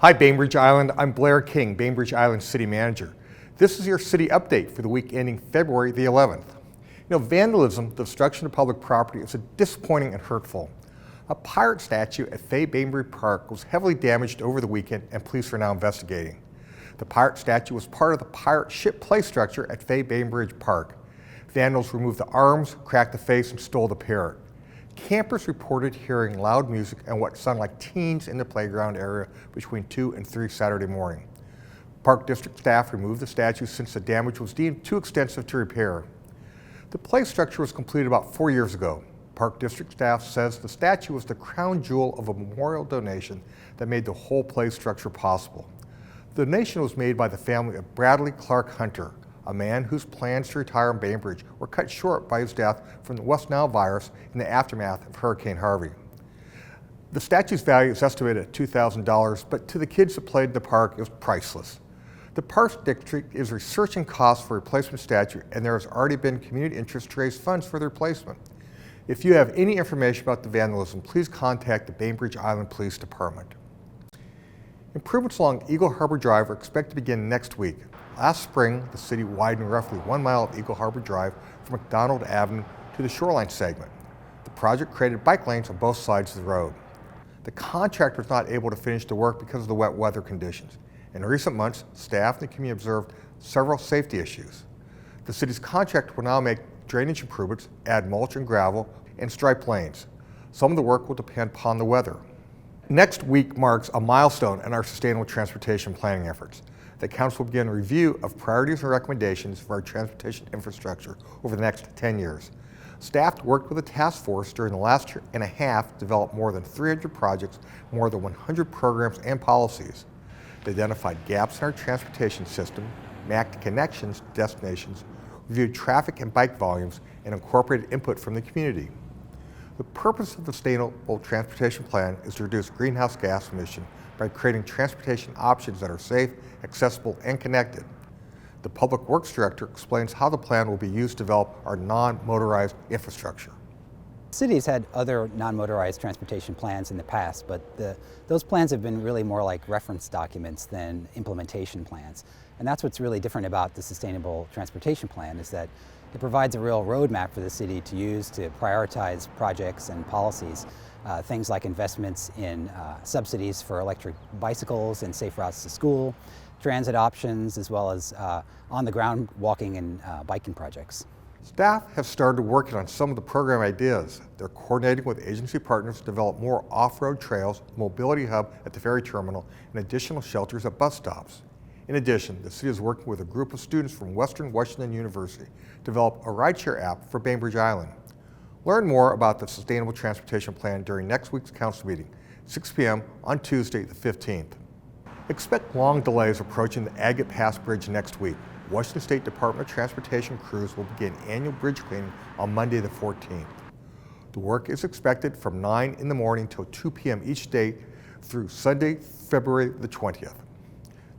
Hi Bainbridge Island, I'm Blair King, Bainbridge Island City Manager. This is your city update for the week ending February the 11th. Vandalism, the destruction of public property, is disappointing and hurtful. A pirate statue at Fay Bainbridge Park was heavily damaged over the weekend and police are now investigating. The pirate statue was part of the pirate ship play structure at Fay Bainbridge Park. Vandals removed the arms, cracked the face, and stole the parrot. Campers reported hearing loud music and what sounded like teens in the playground area between 2 and 3 Saturday morning. Park District staff removed the statue since the damage was deemed too extensive to repair. The play structure was completed about 4 years ago. Park District staff says the statue was the crown jewel of a memorial donation that made the whole play structure possible. The donation was made by the family of Bradley Clark Hunter, a man whose plans to retire in Bainbridge were cut short by his death from the West Nile virus in the aftermath of Hurricane Harvey. The statue's value is estimated at $2,000, but to the kids that played in the park, it was priceless. The Parks District is researching costs for a replacement statue, and there has already been community interest to raise funds for the replacement. If you have any information about the vandalism, please contact the Bainbridge Island Police Department. Improvements along Eagle Harbor Drive are expected to begin next week. Last spring, the city widened roughly 1 mile of Eagle Harbor Drive from McDonald Avenue to the shoreline segment. The project created bike lanes on both sides of the road. The contractor was not able to finish the work because of the wet weather conditions. In recent months, staff and the community observed several safety issues. The city's contractor will now make drainage improvements, add mulch and gravel, and stripe lanes. Some of the work will depend upon the weather. Next week marks a milestone in our sustainable transportation planning efforts. The Council will begin a review of priorities and recommendations for our transportation infrastructure over the next 10 years. Staff worked with a task force during the last year and a half to develop more than 300 projects, more than 100 programs and policies. They identified gaps in our transportation system, mapped connections to destinations, reviewed traffic and bike volumes, and incorporated input from the community. The purpose of the Sustainable Transportation Plan is to reduce greenhouse gas emissions by creating transportation options that are safe, accessible, and connected. The Public Works Director explains how the plan will be used to develop our non-motorized infrastructure. Cities had other non-motorized transportation plans in the past, but those plans have been really more like reference documents than implementation plans. And that's what's really different about the Sustainable Transportation Plan, is that it provides a real roadmap for the city to use to prioritize projects and policies. Things like investments in subsidies for electric bicycles and safe routes to school, transit options, as well as on-the-ground walking and biking projects. Staff have started working on some of the program ideas. They're coordinating with agency partners to develop more off-road trails, mobility hub at the ferry terminal, and additional shelters at bus stops. In addition, the city is working with a group of students from Western Washington University to develop a rideshare app for Bainbridge Island. Learn more about the Sustainable Transportation Plan during next week's council meeting, 6 p.m. on Tuesday the 15th. Expect long delays approaching the Agate Pass Bridge next week. Washington State Department of Transportation crews will begin annual bridge cleaning on Monday the 14th. The work is expected from 9 in the morning till 2 p.m. each day through Sunday, February the 20th.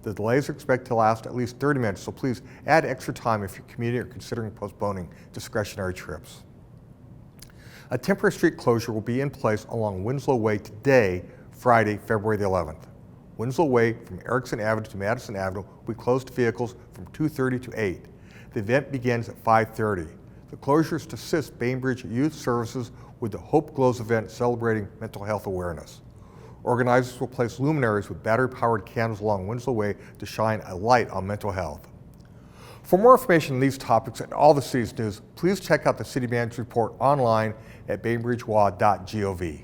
The delays are expected to last at least 30 minutes, so please add extra time if your community are considering postponing discretionary trips. A temporary street closure will be in place along Winslow Way today, Friday, February the 11th. Winslow Way from Erickson Avenue to Madison Avenue will be closed to vehicles from 2:30 to 8. The event begins at 5:30. The closure is to assist Bainbridge Youth Services with the Hope Glows event celebrating mental health awareness. Organizers will place luminaries with battery-powered candles along Winslow Way to shine a light on mental health. For more information on these topics and all the city's news, please check out the City Manager's Report online at bainbridgewa.gov.